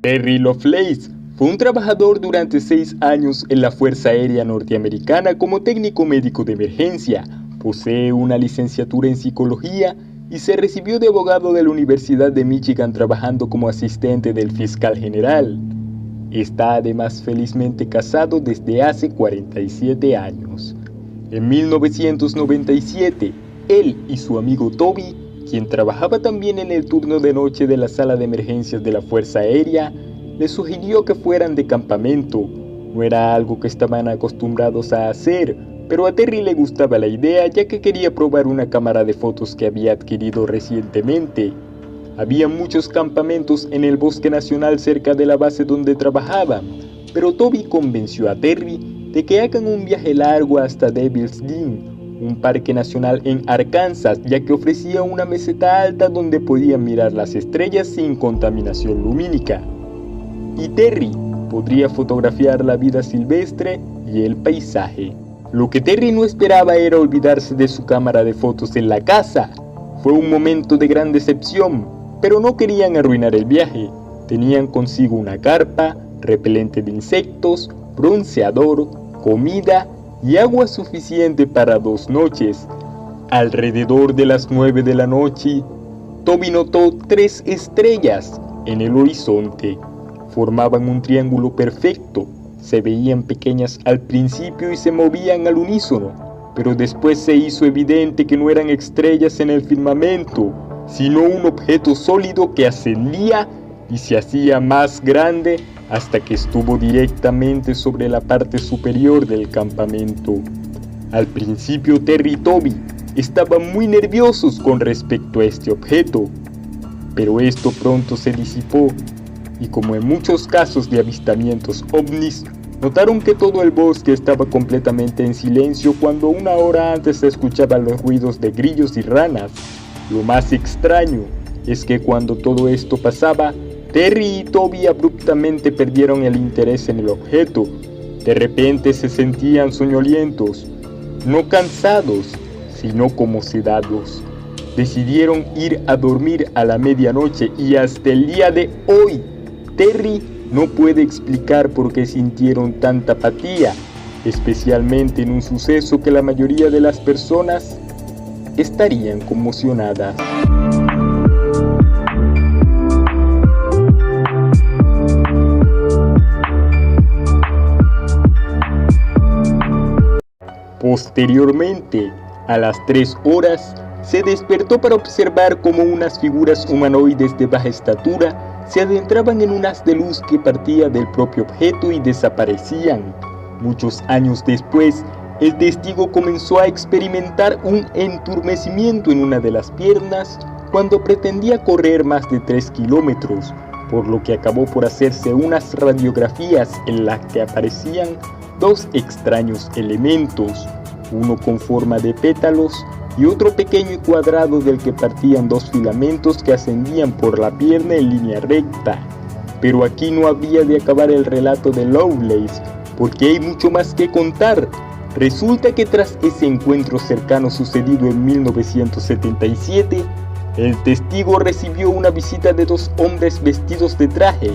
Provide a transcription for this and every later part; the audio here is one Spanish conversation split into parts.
Terry Lovelace fue un trabajador durante 6 años en la Fuerza Aérea Norteamericana como técnico médico de emergencia. Posee una licenciatura en psicología y se recibió de abogado de la Universidad de Michigan trabajando como asistente del fiscal general. Está además felizmente casado desde hace 47 años. En 1997, él y su amigo Toby, quien trabajaba también en el turno de noche de la sala de emergencias de la Fuerza Aérea, le sugirió que fueran de campamento. No era algo que estaban acostumbrados a hacer, pero a Terry le gustaba la idea ya que quería probar una cámara de fotos que había adquirido recientemente. Había muchos campamentos en el Bosque Nacional cerca de la base donde trabajaban, pero Toby convenció a Terry de que hagan un viaje largo hasta Devil's Den, un parque nacional en Arkansas, ya que ofrecía una meseta alta donde podían mirar las estrellas sin contaminación lumínica. Y Terry podría fotografiar la vida silvestre y el paisaje. Lo que Terry no esperaba era olvidarse de su cámara de fotos en la casa. Fue un momento de gran decepción, pero no querían arruinar el viaje. Tenían consigo una carpa, repelente de insectos, bronceador, comida y agua suficiente para 2 noches. Alrededor de las 9 de la noche, Toby notó 3 estrellas en el horizonte. Formaban un triángulo perfecto. Se veían pequeñas al principio y se movían al unísono, pero después se hizo evidente que no eran estrellas en el firmamento, sino un objeto sólido que ascendía y se hacía más grande hasta que estuvo directamente sobre la parte superior del campamento. Al principio Terry y Toby estaban muy nerviosos con respecto a este objeto, pero esto pronto se disipó, y como en muchos casos de avistamientos ovnis, notaron que todo el bosque estaba completamente en silencio cuando 1 hora antes se escuchaban los ruidos de grillos y ranas. Lo más extraño es que cuando todo esto pasaba, Terry y Toby abruptamente perdieron el interés en el objeto. De repente se sentían soñolientos, no cansados, sino como sedados. Decidieron ir a dormir a la medianoche y hasta el día de hoy, Terry no puede explicar por qué sintieron tanta apatía, especialmente en un suceso que la mayoría de las personas estarían conmocionadas. Posteriormente, a las 3 horas, se despertó para observar cómo unas figuras humanoides de baja estatura se adentraban en un haz de luz que partía del propio objeto y desaparecían. Muchos años después, el testigo comenzó a experimentar un entumecimiento en una de las piernas cuando pretendía correr más de 3 kilómetros, por lo que acabó por hacerse unas radiografías en las que aparecían 2 extraños elementos, uno con forma de pétalos y otro pequeño y cuadrado del que partían 2 filamentos que ascendían por la pierna en línea recta. Pero aquí no había de acabar el relato de Lovelace, porque hay mucho más que contar. Resulta que tras ese encuentro cercano sucedido en 1977, el testigo recibió una visita de 2 hombres vestidos de traje,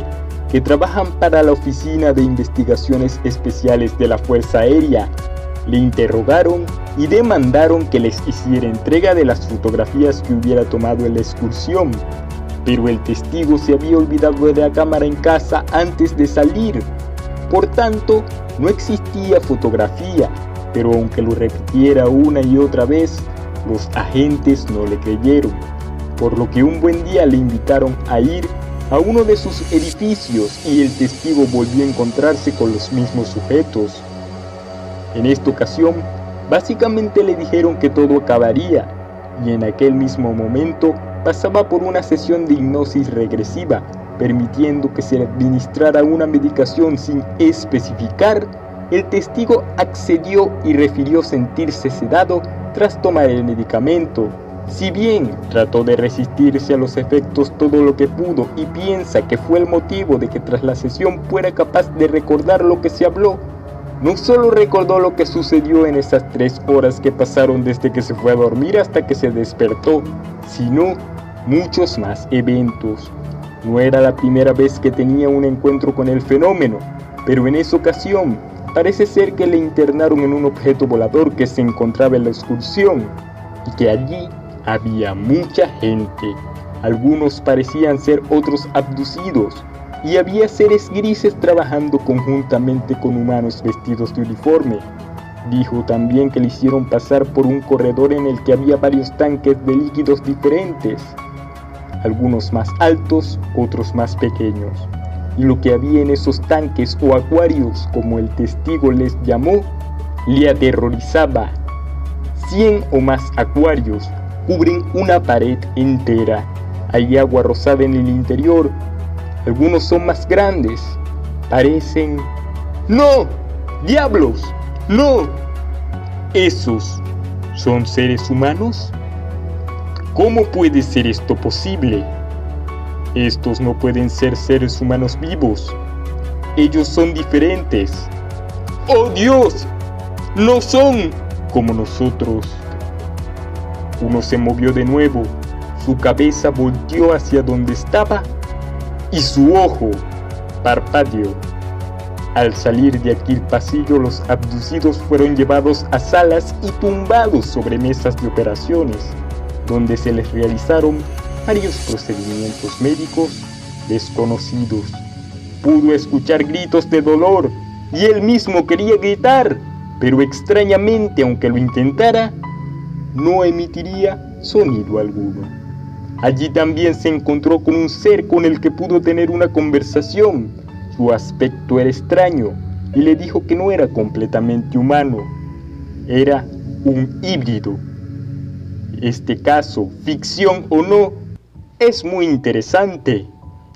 que trabajan para la Oficina de Investigaciones Especiales de la Fuerza Aérea. Le interrogaron y demandaron que les hiciera entrega de las fotografías que hubiera tomado en la excursión, pero el testigo se había olvidado de la cámara en casa antes de salir. Por tanto, no existía fotografía, pero aunque lo repitiera una y otra vez, los agentes no le creyeron, por lo que un buen día le invitaron a ir a uno de sus edificios y el testigo volvió a encontrarse con los mismos sujetos. En esta ocasión, básicamente le dijeron que todo acabaría, y en aquel mismo momento pasaba por una sesión de hipnosis regresiva, permitiendo que se le administrara una medicación sin especificar. El testigo accedió y refirió sentirse sedado tras tomar el medicamento. Si bien trató de resistirse a los efectos todo lo que pudo y piensa que fue el motivo de que tras la sesión fuera capaz de recordar lo que se habló, no solo recordó lo que sucedió en esas 3 horas que pasaron desde que se fue a dormir hasta que se despertó, sino muchos más eventos. No era la primera vez que tenía un encuentro con el fenómeno, pero en esa ocasión parece ser que le internaron en un objeto volador que se encontraba en la excursión y que allí había mucha gente. Algunos parecían ser otros abducidos y había seres grises trabajando conjuntamente con humanos vestidos de uniforme. Dijo también que le hicieron pasar por un corredor en el que había varios tanques de líquidos diferentes, algunos más altos, otros más pequeños. Y lo que había en esos tanques o acuarios, como el testigo les llamó, le aterrorizaba. 100 o más acuarios cubren una pared entera. Hay agua rosada en el interior. Algunos son más grandes. Parecen... ¡No! ¡Diablos! ¡No! ¿Esos son seres humanos? ¿Cómo puede ser esto posible? Estos no pueden ser seres humanos vivos. Ellos son diferentes. ¡Oh Dios! ¡No son como nosotros! Uno se movió de nuevo. Su cabeza volteó hacia donde estaba y su ojo parpadeó. Al salir de aquel pasillo, los abducidos fueron llevados a salas y tumbados sobre mesas de operaciones, donde se les realizaron varios procedimientos médicos desconocidos. Pudo escuchar gritos de dolor y él mismo quería gritar, pero extrañamente, aunque lo intentara, no emitiría sonido alguno. Allí también se encontró con un ser con el que pudo tener una conversación. Su aspecto era extraño y le dijo que no era completamente humano, era un híbrido. Este caso, ficción o no, es muy interesante.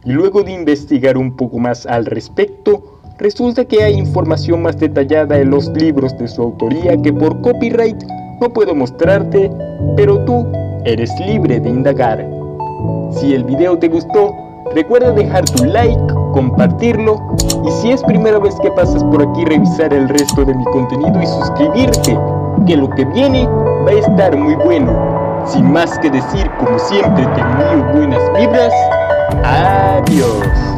Y luego de investigar un poco más al respecto, resulta que hay información más detallada en los libros de su autoría que por copyright no puedo mostrarte, pero tú eres libre de indagar. Si el video te gustó, recuerda dejar tu like, compartirlo y si es primera vez que pasas por aquí, revisar el resto de mi contenido y suscribirte, que lo que viene va a estar muy bueno. Sin más que decir, como siempre te envío buenas vibras. Adiós.